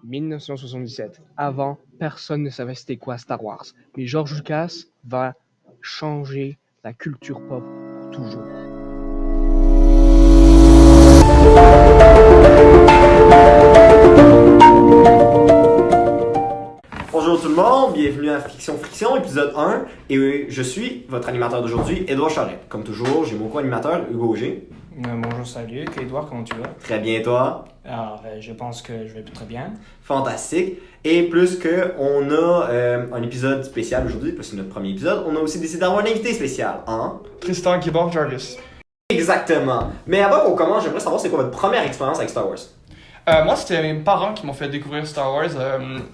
1977. Avant, personne ne savait c'était quoi Star Wars. Mais George Lucas va changer la culture pop pour toujours. Bonjour tout le monde, bienvenue à Fiction Friction, épisode 1. Et je suis votre animateur d'aujourd'hui, Édouard Charret. Comme toujours, j'ai mon co-animateur, Hugo Auger. Bonjour, salut, Édouard, comment tu vas? Très bien, toi? Alors, je pense que je vais très bien. Fantastique. Et plus qu'on a un épisode spécial aujourd'hui, parce que c'est notre premier épisode, on a aussi décidé d'avoir un invité spécial, hein? Tristan Keyboard Jarvis. Exactement. Mais avant qu'on commence, j'aimerais savoir c'est quoi votre première expérience avec Star Wars? Moi, c'était mes parents qui m'ont fait découvrir Star Wars.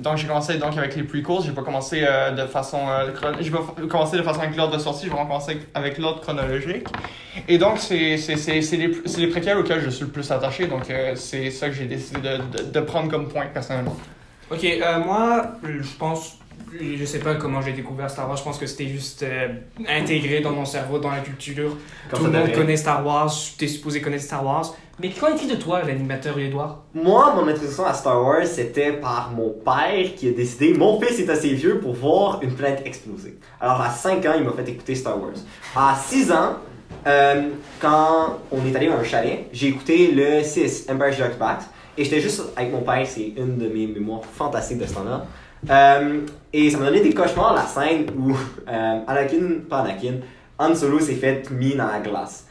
Donc, j'ai commencé avec les prequels. J'ai pas commencé de façon j'ai pas commencé de façon avec l'ordre de sortie. J'ai vraiment commencé avec l'ordre chronologique. Et donc, c'est les préquels auxquels je suis le plus attaché. Donc, c'est ça que j'ai décidé de prendre comme point personnellement. Ok, moi, je sais pas comment j'ai découvert Star Wars. Je pense que c'était juste intégré dans mon cerveau, dans la culture. Comme Tout ça le monde devrait. connaît Star Wars, t'es supposé connaître Star Wars. Mais qu'en est-il de toi, l'animateur Édouard? Moi, mon introduction à Star Wars, c'était par mon père qui a décidé, mon fils est assez vieux pour voir une planète exploser. Alors à 5 ans, il m'a fait écouter Star Wars. À 6 ans, quand on est allé dans un chalet, j'ai écouté le 6, Empire Strikes Back. Et j'étais juste avec mon père, c'est une de mes mémoires fantastiques de ce temps-là. Et ça m'a donné des cauchemars, la scène où Han Solo s'est fait mis dans la glace.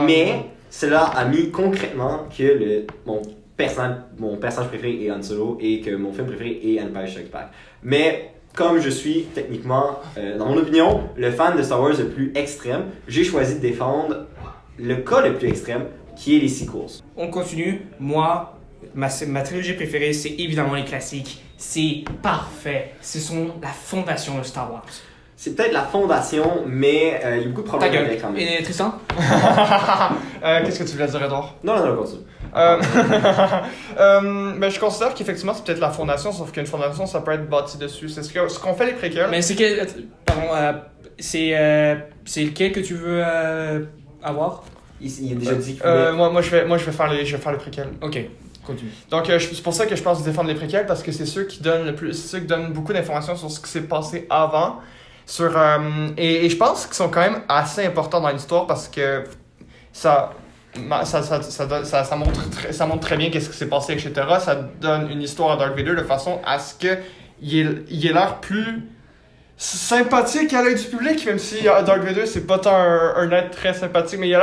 Mais cela a mis concrètement que mon personnage préféré est Han Solo et que mon film préféré est Empire Strikes Back. Mais comme je suis techniquement, dans mon opinion, le fan de Star Wars le plus extrême, j'ai choisi de défendre le cas le plus extrême, qui est les sequels. On continue. Moi, ma trilogie préférée, c'est évidemment les classiques. C'est parfait. Ce sont la fondation de Star Wars. C'est peut-être la fondation, mais il y a beaucoup de Ta problèmes gueule. avec quand même. Et Tristan? Qu'est-ce que tu voulais dire, Edouard? Non, continue. Ben, je considère qu'effectivement, c'est peut-être la fondation, sauf qu'une fondation, ça peut être bâti dessus. C'est ce qu'on fait les préquels. Mais c'est quel... Pardon, c'est lequel que tu veux avoir? Il a déjà dit qu'il voulait... Moi, je vais faire les préquels. Ok, continue. Donc, c'est pour ça que je pense défendre les préquels, parce que c'est ceux qui donnent beaucoup d'informations sur ce qui s'est passé avant. Et je pense qu'ils sont quand même assez importants dans l'histoire parce que ça montre très bien qu'est-ce qui s'est passé, etc. Ça donne une histoire à Darth Vader de façon à ce qu'il ait l'air plus sympathique à l'œil du public, même si Darth Vader, c'est pas tant un être très sympathique, mais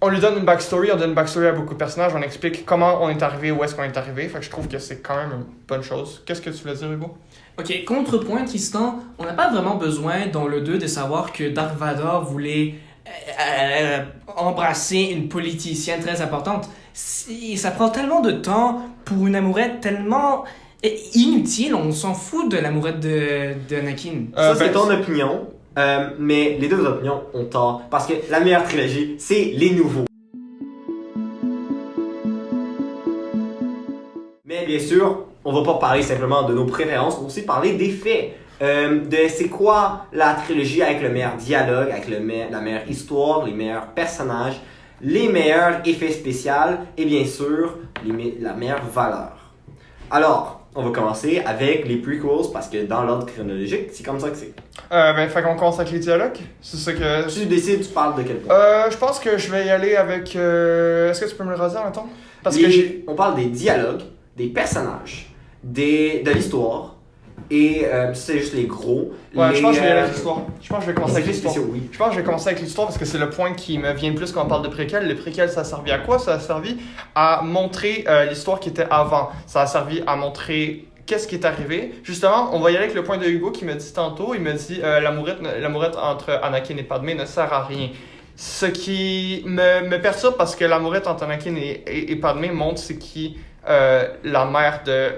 on lui donne une backstory, on donne une backstory à beaucoup de personnages, on explique comment on est arrivé, où est-ce qu'on est arrivé, fait que je trouve que c'est quand même une bonne chose. Qu'est-ce que tu voulais dire, Hugo? Ok, contrepoint, Tristan, on n'a pas vraiment besoin dans le 2 de savoir que Darth Vader voulait embrasser une politicienne très importante. Ça prend tellement de temps pour une amourette tellement inutile, on s'en fout de l'amourette de Anakin. Ça, c'est ton opinion, mais les deux opinions ont tort. Parce que la meilleure trilogie, c'est les nouveaux. Mais bien sûr, on va pas parler simplement de nos préférences, on va aussi parler des faits. De c'est quoi la trilogie avec le meilleur dialogue, avec la meilleure histoire, les meilleurs personnages, les meilleurs effets spéciaux et bien sûr, la meilleure valeur. Alors, on va commencer avec les prequels parce que dans l'ordre chronologique, c'est comme ça que c'est. Fait qu'on commence avec les dialogues. C'est ça que... Tu décides, tu parles de quel point? Je pense que je vais y aller avec... Est-ce que tu peux me le redire, maintenant? On parle des dialogues, des personnages, de l'histoire, et c'est juste les gros. Ouais, je pense que je vais y aller avec l'histoire. Je pense que je vais commencer avec l'histoire. Oui. Je pense que je vais commencer avec l'histoire parce que c'est le point qui me vient le plus quand on parle de préquels. Les préquels, ça a servi à quoi? Ça a servi à montrer l'histoire qui était avant. Ça a servi à montrer qu'est-ce qui est arrivé. Justement, on va y aller avec le point de Hugo qui me dit tantôt. Il me dit l'amourette entre Anakin et Padmé ne sert à rien. Ce qui me perturbe parce que l'amourette entre Anakin et Padmé montre c'est qui la mère de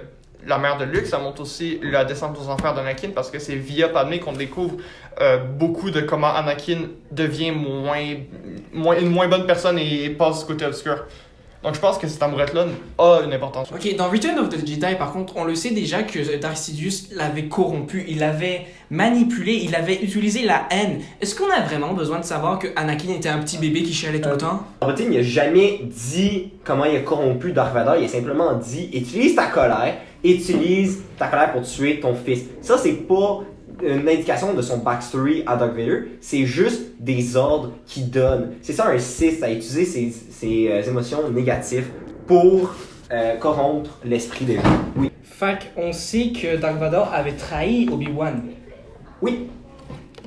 Luke. Ça montre aussi la descente aux enfers d'Anakin parce que c'est via Padmé qu'on découvre beaucoup de comment Anakin devient une moins bonne personne et passe du côté obscur. Donc je pense que cette amourette-là a une importance. Ok, dans Return of the Jedi, par contre, on le sait déjà que Darth Sidious l'avait corrompu, il l'avait manipulé, il avait utilisé la haine. Est-ce qu'on a vraiment besoin de savoir que Anakin était un petit bébé qui chialait tout le temps? Palpatine, il a jamais dit comment il a corrompu Darth Vader, il a simplement dit utilise ta colère pour tuer ton fils. Ça, c'est pas une indication de son backstory à Darth Vader, c'est juste des ordres qu'il donne. C'est ça un Sith, à utiliser ses émotions négatives pour corrompre l'esprit des gens. Oui. Fait qu'on sait que Darth Vader avait trahi Obi-Wan. Oui.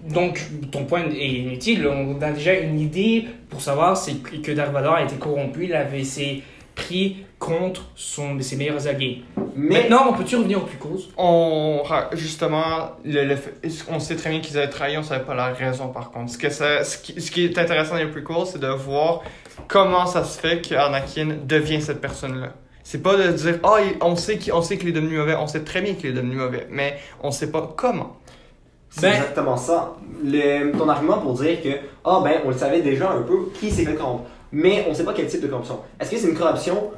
Donc, ton point est inutile. On a déjà une idée pour savoir que Darth Vader a été corrompu, il avait ses pris contre ses meilleurs alliés. Mais maintenant, on peut-tu revenir aux plus causes? Justement, on sait très bien qu'ils avaient trahi, on savait pas la raison par contre. Ce qui est intéressant dans les prequels, c'est de voir comment ça se fait qu'Anakin devient cette personne-là. C'est pas de dire on sait qu'il est devenu mauvais, on sait très bien qu'il est devenu mauvais, mais on sait pas comment. c'est exactement ça. Ton argument pour dire que on le savait déjà un peu qui s'est fait corrompre, mais on sait pas quel type de corruption. Est-ce que c'est une corruption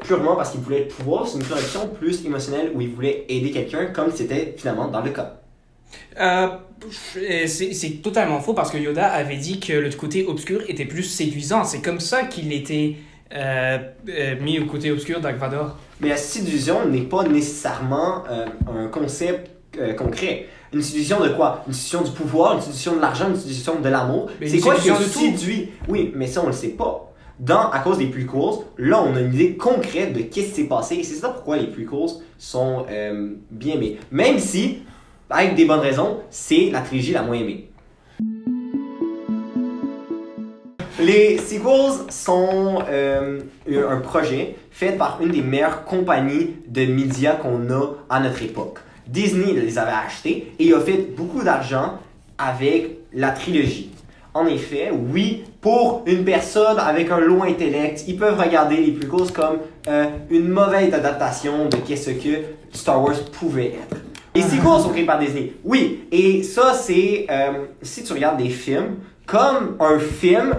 purement parce qu'il voulait le pouvoir, c'est une corruption plus émotionnelle où il voulait aider quelqu'un comme c'était finalement dans le cas? C'est totalement faux parce que Yoda avait dit que le côté obscur était plus séduisant. C'est comme ça qu'il était mis au côté obscur Darth Vader. Mais la séduction n'est pas nécessairement un concept concret. Une séduction de quoi? Une séduction du pouvoir, une séduction de l'argent, une séduction de l'amour. C'est quoi qui séduit? Oui, mais ça on le sait pas. À cause des prequels, là on a une idée concrète de qu'est-ce qui s'est passé et c'est ça pourquoi les prequels sont bien aimés. Même si, avec des bonnes raisons, c'est la trilogie la moins aimée. Les sequels sont un projet fait par une des meilleures compagnies de médias qu'on a à notre époque. Disney les avait achetés et a fait beaucoup d'argent avec la trilogie. En effet, oui, pour une personne avec un low intellect, ils peuvent regarder les prequels comme une mauvaise adaptation de qu'est-ce que Star Wars pouvait être. Les sequels sont créés par Disney, oui, et ça c'est, si tu regardes des films, comme un film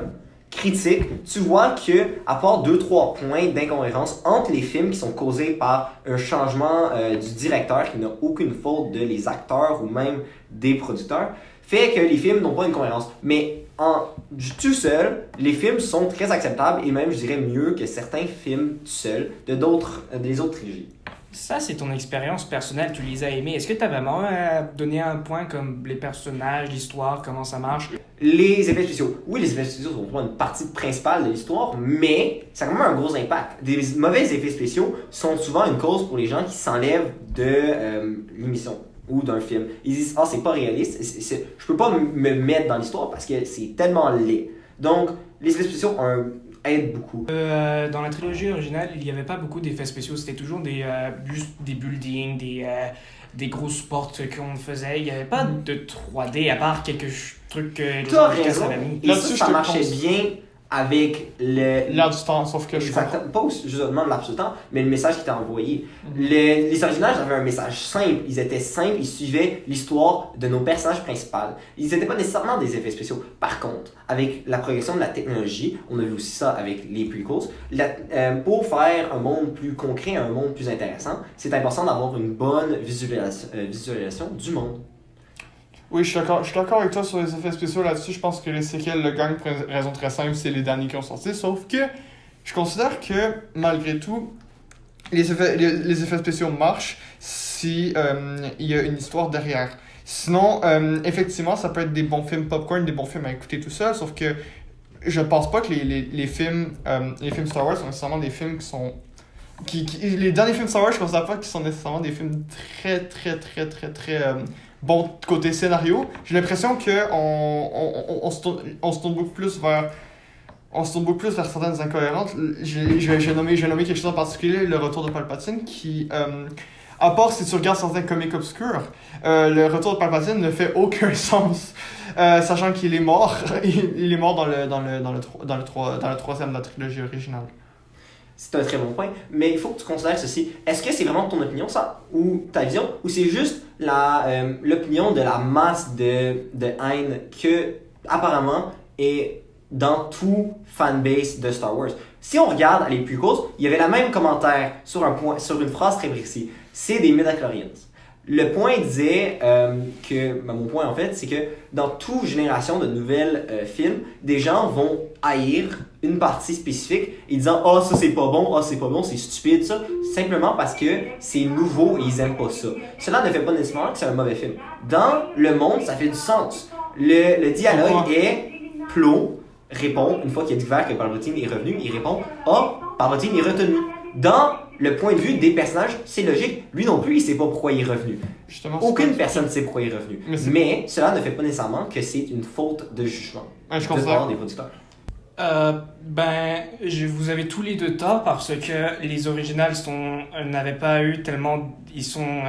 critique, tu vois que à part 2-3 points d'incohérence entre les films qui sont causés par un changement du directeur qui n'a aucune faute de les acteurs ou même des producteurs, fait que les films n'ont pas une cohérence. Mais tout seul, les films sont très acceptables et même, je dirais, mieux que certains films tout seuls des autres trilogies. Ça, c'est ton expérience personnelle, tu les as aimés. Est-ce que tu as vraiment donné un point comme les personnages, l'histoire, comment ça marche? Les effets spéciaux. Oui, les effets spéciaux sont pas une partie principale de l'histoire, mais ça a quand même un gros impact. Des mauvais effets spéciaux sont souvent une cause pour les gens qui s'enlèvent de l'émission ou d'un film. Ils disent c'est pas réaliste, je peux pas me mettre dans l'histoire parce que c'est tellement laid. Donc, les effets spéciaux aident beaucoup. Dans la trilogie originale, il n'y avait pas beaucoup d'effets spéciaux, c'était toujours juste des buildings, des grosses portes qu'on faisait. Il n'y avait pas de 3D à part quelques trucs que les gens avaient mis. Et ça marchait bien avec l'air du temps, sauf que je comprends. Pas justement l'air du temps, mais le message qui était envoyé. Les originales avaient un message simple, ils étaient simples, ils suivaient l'histoire de nos personnages principaux. Ils n'étaient pas nécessairement des effets spéciaux. Par contre, avec la progression de la technologie, on a vu aussi ça avec les prequels, pour faire un monde plus concret, un monde plus intéressant, c'est important d'avoir une bonne visualisation du monde. Oui, je suis d'accord avec toi sur les effets spéciaux là-dessus. Je pense que les séquelles le gagnent pour une raison très simple, c'est les derniers qui ont sorti. Sauf que je considère que, malgré tout, les effets spéciaux marchent si il y a une histoire derrière. Sinon, effectivement, ça peut être des bons films popcorn, des bons films à écouter tout seul, sauf que je pense pas que les films Star Wars sont nécessairement des films qui sont... les derniers films Star Wars, je considère pas qu'ils sont nécessairement des films très bon côté scénario. J'ai l'impression que on se tourne beaucoup plus vers certaines incohérences. J'ai nommé quelque chose en particulier, le retour de Palpatine, qui à part si tu regardes certains comics obscurs, le retour de Palpatine ne fait aucun sens, sachant qu'il est mort. Il est mort dans le troisième de la trilogie originale. C'est un très bon point, mais il faut que tu considères ceci. Est-ce que c'est vraiment ton opinion, ça, ou ta vision, ou c'est juste l'opinion de la masse de haine que, apparemment, est dans tout fanbase de Star Wars? Si on regarde les prequels, il y avait le même commentaire sur une phrase très précise. C'est des midichlorians. Le point disait mon point en fait, c'est que dans toute génération de nouvelles films, des gens vont haïr une partie spécifique et disant ah ça c'est pas bon, ah c'est pas bon, c'est stupide ça, simplement parce que c'est nouveau et ils aiment pas ça. Cela ne fait pas nécessairement que c'est un mauvais film. Dans le monde, ça fait du sens. Le dialogue est Plo répond une fois qu'il a découvert que Palpatine est revenu, il répond ah Palpatine est retenu. Dans le point de vue des personnages, c'est logique. Lui non plus, il sait pas pourquoi il est revenu. Justement, aucune personne ne sait pourquoi il est revenu. Mais cela ne fait pas nécessairement que c'est une faute de jugement je considère des producteurs. Vous avez tous les deux tort parce que les originales n'avaient pas eu tellement. Ils sont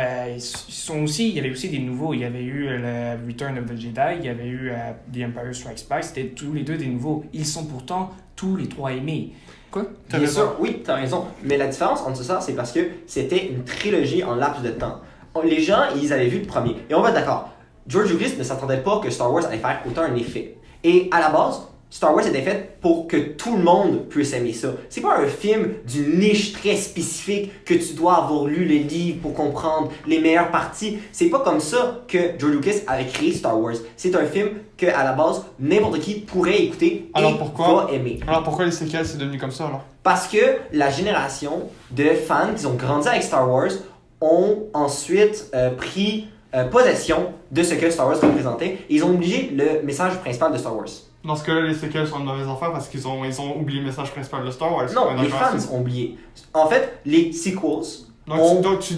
aussi. Il y avait aussi des nouveaux. Il y avait eu le Return of the Jedi, il y avait eu The Empire Strikes Back. C'était tous les deux des nouveaux. Ils sont pourtant tous les trois aimés. Quoi? Bien sûr, oui, t'as raison. Mais la différence entre ça, c'est parce que c'était une trilogie en laps de temps. Les gens, ils avaient vu le premier. Et on va être d'accord. George Lucas ne s'attendait pas que Star Wars allait faire autant un effet. Et à la base, Star Wars était fait pour que tout le monde puisse aimer ça. C'est pas un film d'une niche très spécifique que tu dois avoir lu les livres pour comprendre les meilleures parties. C'est pas comme ça que George Lucas avait créé Star Wars. C'est un film que à la base n'importe qui pourrait écouter et va aimer. Alors pourquoi les séquelles c'est devenu comme ça alors? Parce que la génération de fans qui ont grandi avec Star Wars ont ensuite pris possession de ce que Star Wars représentait et ils ont oublié le message principal de Star Wars. Dans ce cas-là, les séquelles sont de mauvaises affaires parce qu'ils ont oublié le message principal de Star Wars. Non, les fans ont oublié. En fait, les sequels... Donc tu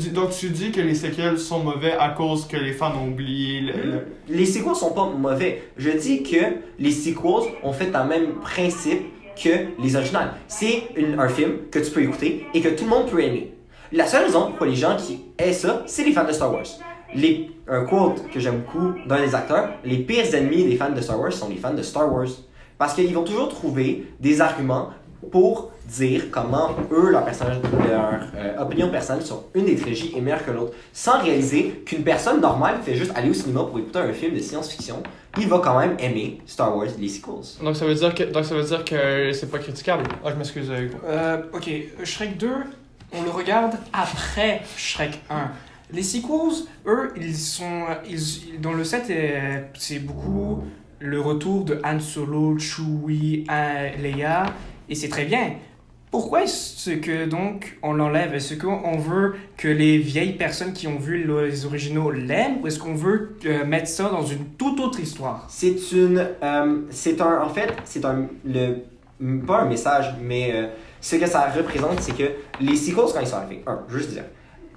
dis que les séquelles sont mauvais à cause que les fans ont oublié Les sequels sont pas mauvais. Je dis que les sequels ont fait le même principe que les originales. C'est un film que tu peux écouter et que tout le monde peut aimer. La seule raison pourquoi les gens qui aiment ça, c'est les fans de Star Wars. Un quote que j'aime beaucoup dans les acteurs, les pires ennemis des fans de Star Wars sont les fans de Star Wars. Parce qu'ils vont toujours trouver des arguments pour dire comment eux, leur opinion personnelle sur une des trilogies est meilleure que l'autre, sans réaliser qu'une personne normale qui fait juste aller au cinéma pour écouter un film de science-fiction, il va quand même aimer Star Wars, les sequels. Donc ça veut dire que c'est pas critiquable. Ah, je m'excuse, Hugo. Ok, Shrek 2, on le regarde après Shrek 1. Les sequels, eux, dans le set, c'est beaucoup le retour de Han Solo, Chewie, Leia, et c'est très bien. Pourquoi est-ce que donc on l'enlève? Est-ce qu'on veut que les vieilles personnes qui ont vu les originaux l'aiment, ou est-ce qu'on veut mettre ça dans une toute autre histoire? Pas un message, mais ce que ça représente, c'est que les sequels, quand ils sont arrivés, juste dire,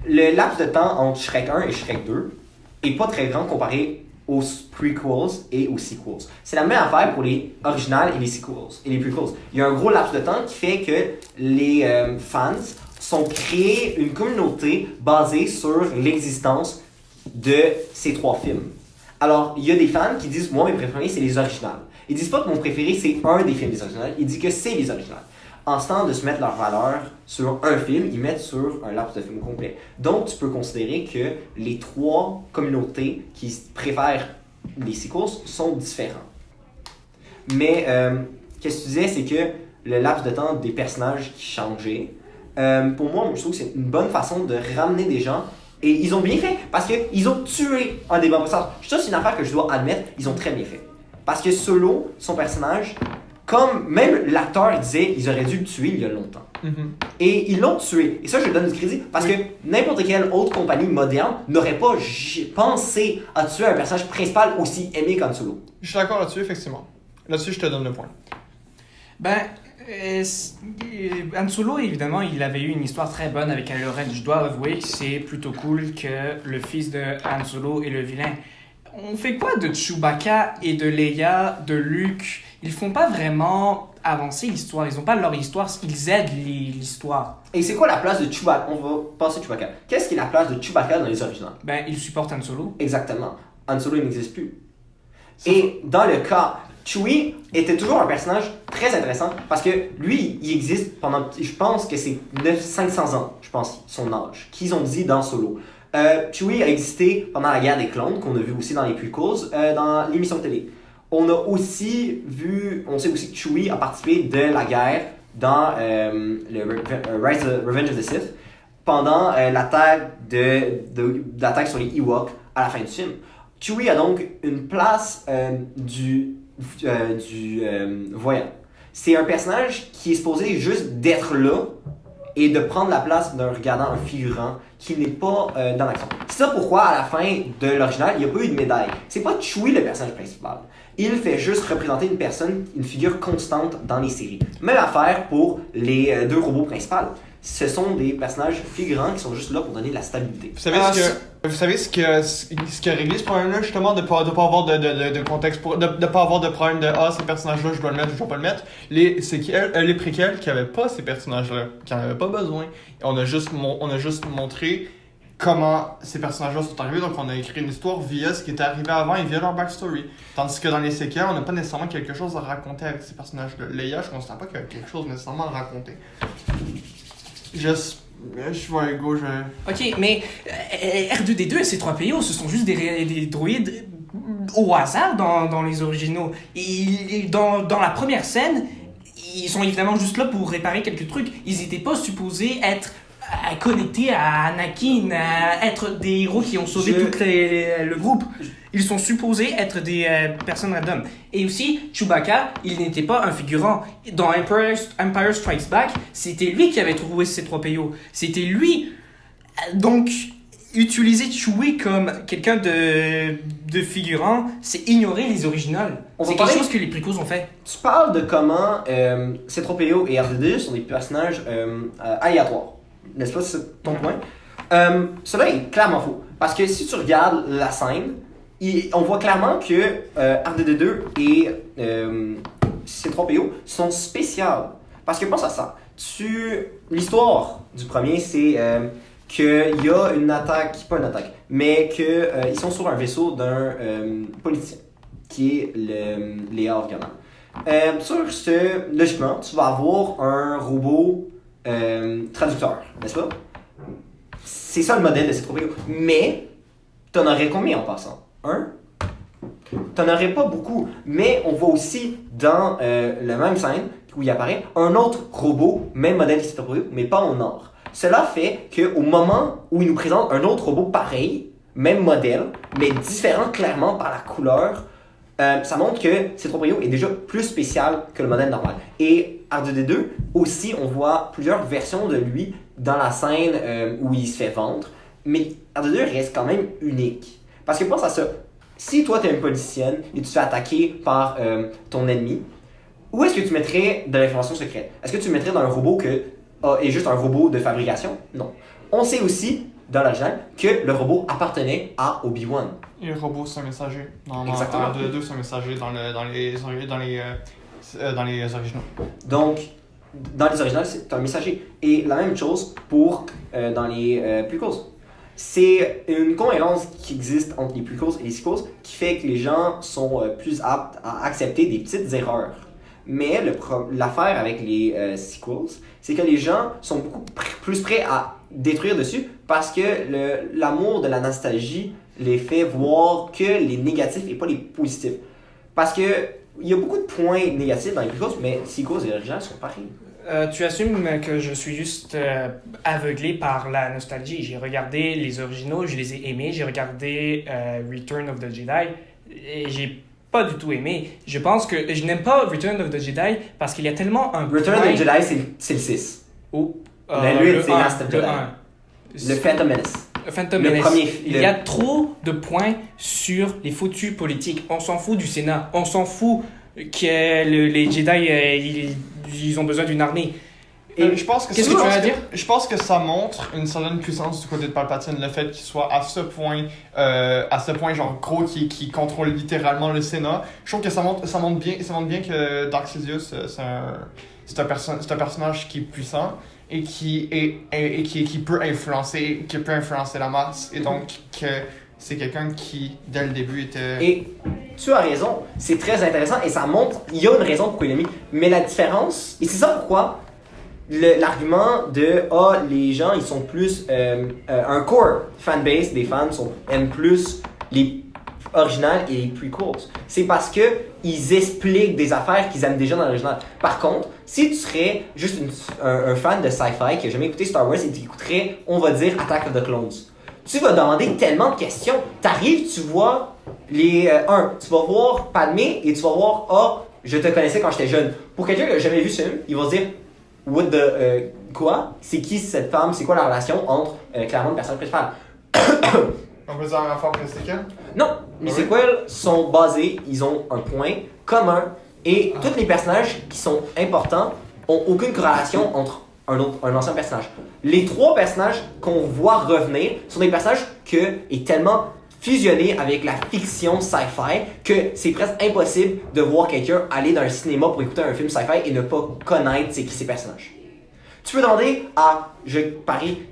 le laps de temps entre Shrek 1 et Shrek 2 est pas très grand comparé aux prequels et aux sequels. C'est la même affaire pour les originales et les sequels et les prequels. Il y a un gros laps de temps qui fait que les fans sont créés une communauté basée sur l'existence de ces trois films. Alors, il y a des fans qui disent moi mes préférés c'est les originales. Ils disent pas que mon préféré c'est un des films des originales, ils disent que c'est les originales. En ce temps de se mettre leur valeur sur un film, ils mettent sur un laps de film complet. Donc, tu peux considérer que les trois communautés qui préfèrent les sequels sont différents. Mais, qu'est-ce que tu disais, c'est que le laps de temps des personnages qui changeaient, pour moi, je trouve que c'est une bonne façon de ramener des gens. Et ils ont bien fait, parce qu'ils ont tué un des bons personnages. Ça, c'est une affaire que je dois admettre, ils ont très bien fait. Parce que Solo, son personnage... Comme même l'acteur disait, ils auraient dû le tuer il y a longtemps. Mm-hmm. Et ils l'ont tué. Et ça, je lui donne du crédit. Parce que n'importe quelle autre compagnie moderne n'aurait pas pensé à tuer un personnage principal aussi aimé qu'Han Solo. Je suis d'accord là-dessus, effectivement. Là-dessus, je te donne le point. Han Solo, évidemment, il avait eu une histoire très bonne avec Kylo Ren. Je dois avouer que c'est plutôt cool que le fils de Han Solo est le vilain. On fait quoi de Chewbacca et de Leia, de Luke? Ils font pas vraiment avancer l'histoire. Ils ont pas leur histoire, ils aident l'histoire. Et c'est quoi la place de Chewbacca? On va passer Chewbacca. Qu'est-ce qui est la place de Chewbacca dans les originales? Il supporte Han Solo. Exactement. Han Solo, il n'existe plus. Et dans le cas, Chewie était toujours un personnage très intéressant parce que lui, il existe pendant, je pense que c'est 500 ans, je pense, son âge, qu'ils ont dit dans Solo. Chewie a existé pendant la guerre des clones, qu'on a vu aussi dans les prequels, dans l'émission de télé. On sait aussi que Chewie a participé de la guerre dans Revenge of the Sith pendant l'attaque sur les Ewoks à la fin du film. Chewie a donc une place du voyant. C'est un personnage qui est supposé juste d'être là et de prendre la place d'un regardant, un figurant qui n'est pas dans l'action. C'est ça pourquoi, à la fin de l'original, il n'y a pas eu de médaille. C'est pas Chewie le personnage principal. Il fait juste représenter une personne, une figure constante dans les séries. Même affaire pour les deux robots principaux. Ce sont des personnages figurants qui sont juste là pour donner de la stabilité. Vous savez ce qui a réglé ce problème-là, justement, de pas avoir de contexte, de pas avoir de problème de ces personnages-là, je dois le mettre, je dois pas le mettre. Les préquels qui avaient pas ces personnages-là, qui en avaient pas besoin. On a juste montré comment ces personnages-là sont arrivés, donc on a écrit une histoire via ce qui était arrivé avant et via leur backstory. Tandis que dans les séquelles, on n'a pas nécessairement quelque chose à raconter avec ces personnages-là. Leia, je ne constate pas qu'il y a quelque chose nécessairement à raconter. Je vois Hugo, Ok, mais R2D2 et C3PO, ce sont juste des droïdes au hasard dans les originaux. Dans la première scène, ils sont évidemment juste là pour réparer quelques trucs. Ils n'étaient pas supposés être connectés à Anakin, à être des héros qui ont sauvé tout le groupe. Ils sont supposés être des personnes random. Et aussi, Chewbacca, il n'était pas un figurant. Dans Empire Strikes Back, c'était lui qui avait trouvé C3PO. C'était lui. Donc, utiliser Chewie comme quelqu'un de figurant, c'est ignorer les originales. C'est quelque chose que les prequels ont fait. Tu parles de comment C3PO et R2D2 sont des personnages aléatoires. N'est-ce pas, c'est ton point? Cela est clairement faux. Parce que si tu regardes la scène, on voit clairement que R2D2 et C3PO sont spéciales. Parce que pense à ça. L'histoire du premier, c'est qu'il y a une attaque, pas une attaque, mais qu'ils sont sur un vaisseau d'un politicien, qui est Léa Organa. Logiquement, tu vas avoir un robot traducteur, n'est-ce pas? C'est ça le modèle de C3PO. Mais, t'en aurais combien en passant? T'en aurais pas beaucoup, mais on voit aussi dans la même scène où il apparaît un autre robot, même modèle que C3PO, mais pas en or. Cela fait qu'au moment où il nous présente un autre robot pareil, même modèle, mais différent clairement par la couleur, ça montre que C3PO est déjà plus spécial que le modèle normal. Et R2D2, aussi, on voit plusieurs versions de lui dans la scène où il se fait vendre, mais R2D2 reste quand même unique. Parce que pense à ça, si toi t'es une politicienne et tu te fais attaquer par ton ennemi, où est-ce que tu mettrais de l'information secrète? Est-ce que tu mettrais dans un robot est juste un robot de fabrication? Non. On sait aussi, dans l'original, que le robot appartenait à Obi-Wan. Et le robot, c'est un messager. Exactement. R2D2, c'est un messager dans les originaux. Donc, dans les originales, c'est un messager. Et la même chose pour dans les prequels. C'est une cohérence qui existe entre les prequels et les sequels qui fait que les gens sont plus aptes à accepter des petites erreurs. Mais l'affaire avec les sequels, c'est que les gens sont beaucoup plus prêts à détruire dessus parce que l'amour de la nostalgie les fait voir que les négatifs et pas les positifs. Parce que il y a beaucoup de points négatifs dans les prequels, mais les sequels et les originales sont pareils. Tu assumes que je suis juste aveuglé par la nostalgie. J'ai regardé les originaux, je les ai aimés. J'ai regardé Return of the Jedi et j'ai pas du tout aimé. Je pense que je n'aime pas Return of the Jedi parce qu'il y a tellement un Return of the Jedi, c'est le 6. Le 1, Last of Jedi. Le Phantom Menace. Phantom Menace. Il y a trop de points sur les foutus politiques. On s'en fout du Sénat. On s'en fout que les Jedi ils ont besoin d'une armée. Et je pense que qu'est-ce que tu as à dire? Je pense que ça montre une certaine puissance du côté de Palpatine, le fait qu'il soit à ce point genre gros qui contrôle littéralement le Sénat. Je trouve que ça montre bien que Darth Sidious c'est un personnage qui est puissant et qui peut influencer la masse et donc que c'est quelqu'un qui dès le début était. Et tu as raison, c'est très intéressant et ça montre il y a une raison pourquoi il l'a mis, mais la différence et c'est ça pourquoi l'argument de les gens ils sont plus un core fanbase des fans aiment plus les original et les prequels. C'est parce que ils expliquent des affaires qu'ils aiment déjà dans l'original. Par contre, si tu serais juste un fan de sci-fi qui a jamais écouté Star Wars et tu écouterais, on va dire, Attack of the Clones, tu vas demander tellement de questions. T'arrives, tu vois tu vas voir Padmé et tu vas voir, je te connaissais quand j'étais jeune. Pour quelqu'un qui n'a jamais vu ce film, il va se dire, what the, quoi? C'est qui cette femme? C'est quoi la relation entre, clairement, le personnage principal? On peut dire un rapport que c'est quel? Non, les sequels sont basés, ils ont un point commun et tous les personnages qui sont importants ont aucune corrélation entre un ancien personnage. Les 3 personnages qu'on voit revenir sont des personnages qui est tellement fusionné avec la fiction sci-fi que c'est presque impossible de voir quelqu'un aller dans le cinéma pour écouter un film sci-fi et ne pas connaître c'est qui ces personnages. Tu peux demander à, je parie,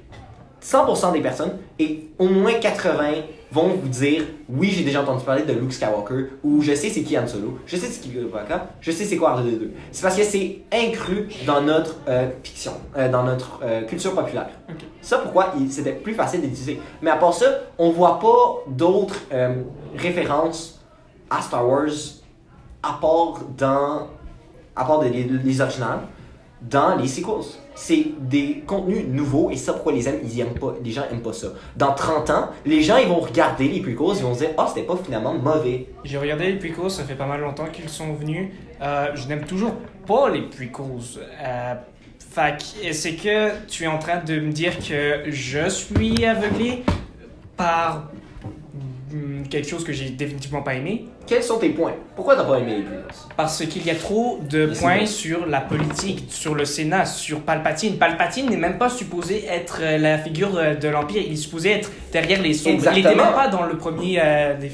100% des personnes et au moins 80 vont vous dire oui, j'ai déjà entendu parler de Luke Skywalker ou je sais c'est qui Han Solo, je sais c'est qui Chewbacca, je sais c'est quoi R2D2. C'est parce que c'est inclus dans notre fiction, dans notre culture populaire. Okay. Ça pourquoi c'était plus facile d'utiliser. Mais à part ça, on voit pas d'autres références à Star Wars à part les originales dans les sequels. C'est des contenus nouveaux et ça pourquoi les gens aiment pas ça. Dans 30 ans, les gens ils vont regarder les prequels, ils vont se dire c'était pas finalement mauvais. J'ai regardé les prequels, ça fait pas mal longtemps qu'ils sont venus. Je n'aime toujours pas les prequels. C'est que tu es en train de me dire que je suis aveuglé par quelque chose que j'ai définitivement pas aimé. Quels sont tes points? Pourquoi t'as pas aimé les prequels? Parce qu'il y a trop de points sur la politique, sur le Sénat, sur Palpatine. Palpatine n'est même pas supposé être la figure de l'Empire, il est supposé être derrière les sombres. Exactement. Il n'était même pas dans le premier des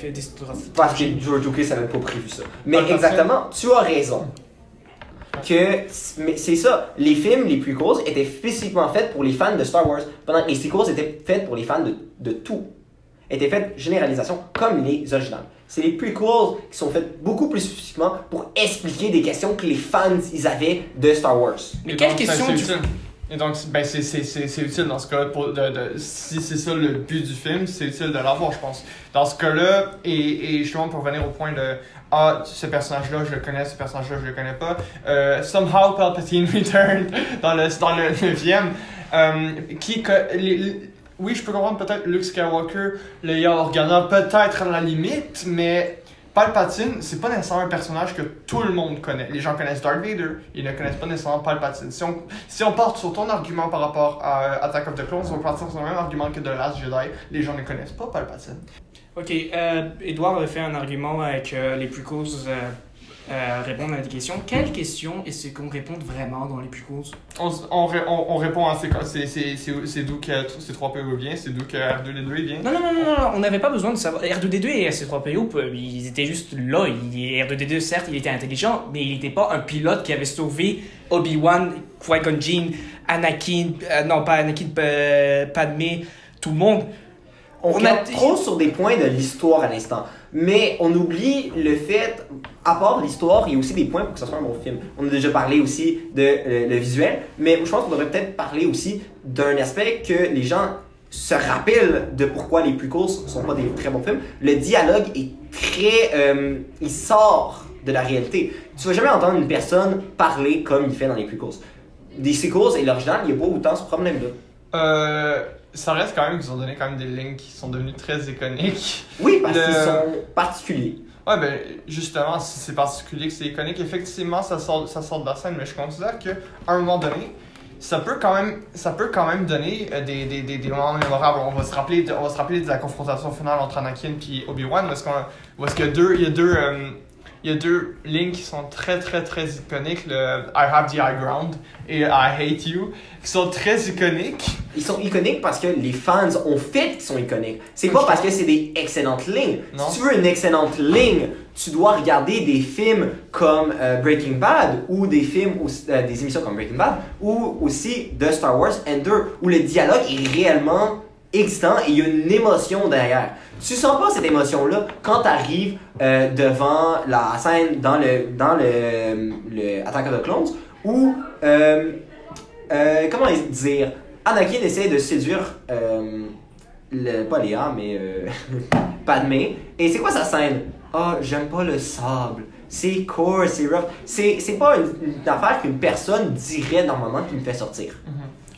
Parce que George Lucas n'avait pas prévu ça. Mais exactement, tu as raison. Mais c'est ça, les films, les prequels étaient spécifiquement faits pour les fans de Star Wars, pendant que les sequels étaient faits pour les fans de tout. Étaient faits généralisation comme les originales. C'est les prequels qui sont faits beaucoup plus spécifiquement pour expliquer des questions que les fans ils avaient de Star Wars. Mais quelle question tu... Et donc, c'est utile dans ce cas-là. Si c'est ça le but du film, c'est utile de l'avoir, je pense. Dans ce cas-là, et justement pour revenir au point de ce personnage-là, je le connais, ce personnage-là, je le connais pas. Somehow Palpatine returned dans le 9e. Oui, je peux comprendre peut-être Luke Skywalker, Leia Organa, peut-être à la limite, mais Palpatine, c'est pas nécessairement un personnage que tout le monde connaît. Les gens connaissent Darth Vader, ils ne connaissent pas nécessairement Palpatine. Si on part sur ton argument par rapport à Attack of the Clones, on va partir sur le même argument que The Last Jedi, les gens ne connaissent pas Palpatine. Ok, Edouard avait fait un argument avec les prequels répondre à des questions. Quelles questions est-ce qu'on répond vraiment dans les prequels? On répond à c'est d'où que C3PO vient, c'est d'où que R2D2 vient. Non, on n'avait pas besoin de savoir. R2D2 et C3PO, ils étaient juste là. R2D2, certes, il était intelligent, mais il n'était pas un pilote qui avait sauvé Obi-Wan, Qui-Gon Jinn, Anakin, Padmé, tout le monde. On a trop sur des points de l'histoire à l'instant. Mais on oublie le fait, à part l'histoire, il y a aussi des points pour que ce soit un bon film. On a déjà parlé aussi de le visuel, mais je pense qu'on devrait peut-être parler aussi d'un aspect que les gens se rappellent de pourquoi les prequels sont pas des très bons films. Le dialogue est très... il sort de la réalité. Tu vas jamais entendre une personne parler comme il fait dans les prequels. Des sequels et l'original, il n'y a pas autant ce problème-là. Ça reste quand même qu'ils ont donné quand même des lignes qui sont devenues très iconiques. Oui, parce qu'ils sont particuliers. Ouais, ben justement, si c'est particulier que c'est iconique, effectivement, ça sort de la scène, mais je considère qu'à un moment donné, ça peut quand même donner des moments mémorables. On va se rappeler de la confrontation finale entre Anakin et Obi-Wan, parce qu'il y a deux lignes qui sont très très très iconiques, le I have the high ground et I hate you, qui sont très iconiques. Ils sont iconiques parce que les fans ont fait qu'ils sont iconiques. C'est pas parce que c'est des excellentes lignes. Non. Si tu veux une excellente ligne, tu dois regarder des films comme Breaking Bad ou des émissions comme Breaking Bad ou aussi de Star Wars Ender où le dialogue est réellement existant et il y a une émotion derrière. Tu sens pas cette émotion-là quand tu arrives devant la scène dans le Attack of the Clones où comment dire, Anakin essaie de séduire pas Léa, mais Padmé. Et c'est quoi sa scène? Ah, j'aime pas le sable. C'est court, c'est rough. C'est pas une affaire qu'une personne dirait normalement qui me fait sortir.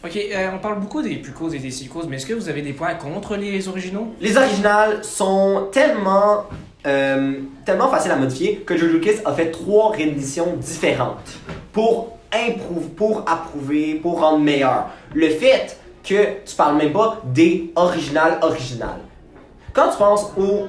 Ok, on parle beaucoup des prequels et des sequels, mais est-ce que vous avez des points contre les originaux? Les originales sont tellement faciles à modifier que George Lucas a fait 3 rééditions différentes pour approuver, pour rendre meilleur. Le fait que tu parles même pas des originales. Quand tu penses aux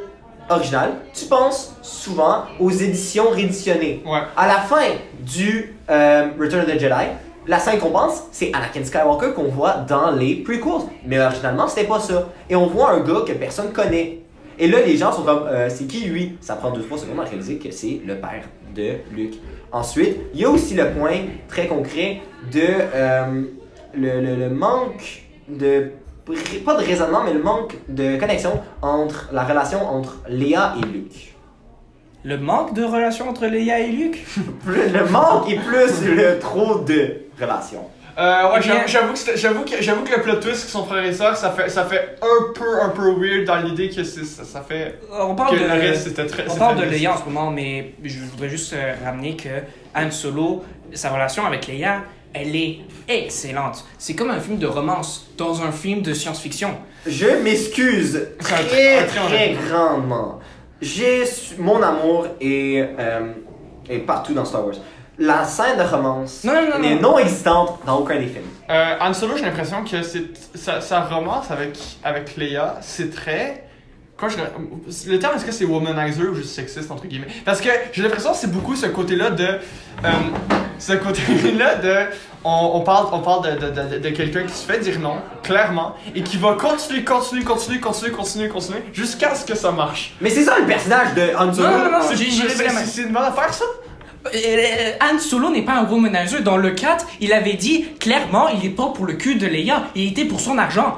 originales, tu penses souvent aux éditions rééditionnées. Ouais. À la fin du Return of the Jedi, la scène qu'on pense, c'est Anakin Skywalker qu'on voit dans les prequels. Mais originalement, c'était pas ça. Et on voit un gars que personne connaît. Et là, les gens sont comme, c'est qui lui? Ça prend 2-3 secondes à réaliser que c'est le père de Luke. Ensuite, il y a aussi le point très concret de le manque de... Pas de raisonnement, mais le manque de connexion entre la relation entre Léa et Luke. Le manque de relation entre Leia et Luke? Le manque est plus le trop de relation. Ouais, Eh bien- j'avoue que le plot twist qui sont frères et sœurs, ça fait un peu weird dans l'idée que ça fait On parle que de, le reste c'était très. on c'était parle de très- Leia en ce moment, mais je voudrais juste ramener que Han Solo, sa relation avec Leia, elle est excellente. C'est comme un film de romance dans un film de science-fiction. Je m'excuse C'est un très très honnête. grandement. Mon amour est partout dans Star Wars. La scène de romance Non. n'est non existante dans aucun des films. Han Solo, j'ai l'impression que sa romance avec Leia, c'est très. Le terme, est-ce que c'est womanizer ou juste sexiste, entre guillemets? Parce que j'ai l'impression que c'est beaucoup ce côté-là de. On parle de quelqu'un qui se fait dire non, clairement, et qui va continuer, jusqu'à ce que ça marche. Mais c'est ça le personnage de Han Solo. Non, C'est j'ai levé la main. c'est une bonne affaire, ça? Han Solo n'est pas un womanizer. Dans le 4, il avait dit clairement, il est pas pour le cul de Leia, il était pour son argent.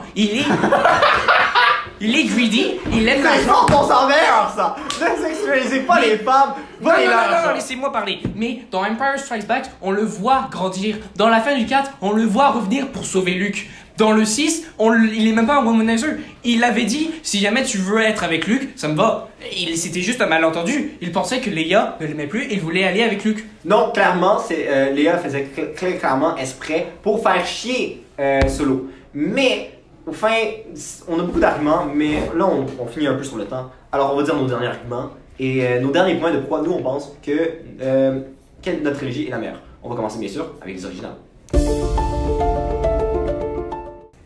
Il est greedy, il aime C'est l'argent. fort ton saveur, ça! Ne sexualisez pas les femmes! Non, Volez l'argent. laissez-moi parler. Mais dans Empire Strikes Back, on le voit grandir. Dans la fin du 4, on le voit revenir pour sauver Luke. Dans le 6, il est même pas un womanizer. Il avait dit, si jamais tu veux être avec Luke, ça me va. C'était juste un malentendu. Il pensait que Leia ne l'aimait plus et il voulait aller avec Luke. Non, clairement, Léa faisait clairement exprès pour faire chier Solo. Mais, au fin, on a beaucoup d'arguments, mais là, on finit un peu sur le temps. Alors, on va dire nos derniers arguments et nos derniers points de pourquoi nous, on pense que notre trilogie est la meilleure. On va commencer, bien sûr, avec les originales.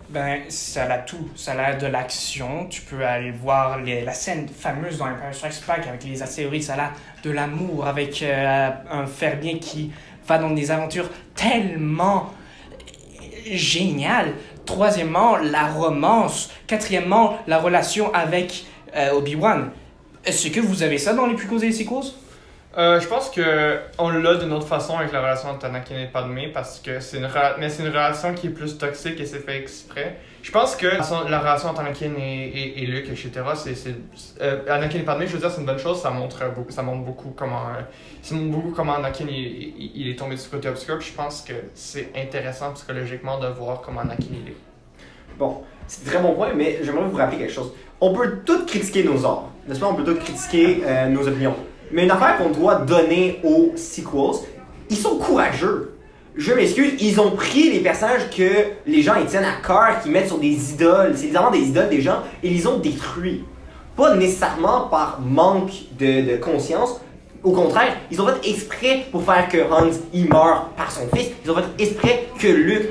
Ben, ça a tout. Ça a de l'action. Tu peux aller voir la scène fameuse dans Empire Strikes Back avec les astéroïdes. Ça a de l'amour avec un fermier qui va dans des aventures tellement géniales. Troisièmement, la romance. Quatrièmement, la relation avec Obi-Wan. Est-ce que vous avez ça dans les prequels et les sequels? Je pense que on l'a d'une autre façon avec la relation entre Anakin et Padmé parce que c'est une relation qui est plus toxique et c'est fait exprès. Je pense que la relation entre Anakin et Luke, etc. Anakin et Padmé, je veux dire, c'est une bonne chose. Ça montre beaucoup comment Anakin il est tombé du côté obscur. Puis je pense que c'est intéressant psychologiquement de voir comment Anakin il est. Bon, c'est un très bon point, mais j'aimerais vous rappeler quelque chose. On peut tous critiquer nos ors, n'est-ce pas? On peut tous critiquer nos opinions. Mais une affaire qu'on doit donner aux sequels, ils sont courageux. Je m'excuse, ils ont pris les personnages que les gens ils tiennent à cœur, qu'ils mettent sur des idoles, c'est évidemment des idoles des gens, et ils les ont détruits. Pas nécessairement par manque de conscience, au contraire, ils ont fait exprès pour faire que Hans il meure par son fils, ils ont fait exprès que Luke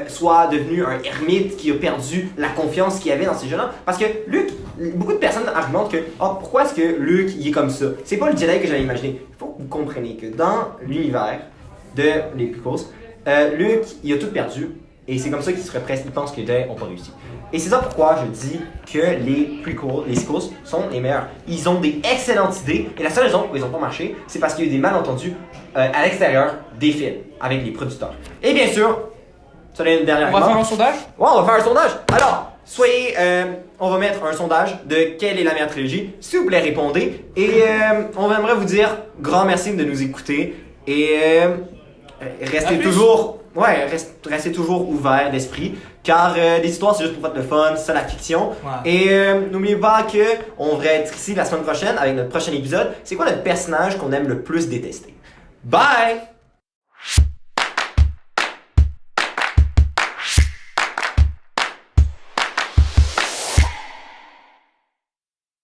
soit devenu un ermite qui a perdu la confiance qu'il avait dans ces jeunes-là. Parce que Luke, beaucoup de personnes argumentent que pourquoi est-ce que Luke il est comme ça? C'est pas le Jedi que j'avais imaginé. Il faut que vous compreniez que dans l'univers de les prequels, Luke il a tout perdu et c'est comme ça qu'il se represse, il pense que les Jedi n'ont pas réussi. Et c'est ça pourquoi je dis que les prequels, les sequels sont les meilleurs. Ils ont des excellentes idées et la seule raison où ils n'ont pas marché, c'est parce qu'il y a eu des malentendus à l'extérieur des films avec les producteurs. Et bien sûr, ça donne une dernière On va faire un sondage? Ouais, on va faire un sondage. Alors, on va mettre un sondage de quelle est la meilleure trilogie. S'il vous plaît, répondez. Et on aimerait vous dire grand merci de nous écouter. Et restez toujours restez toujours ouvert d'esprit, car les histoires c'est juste pour faire de fun, c'est ça la fiction. Ouais. Et n'oubliez pas que on va être ici la semaine prochaine avec notre prochain épisode. C'est quoi notre personnage qu'on aime le plus détester? Bye!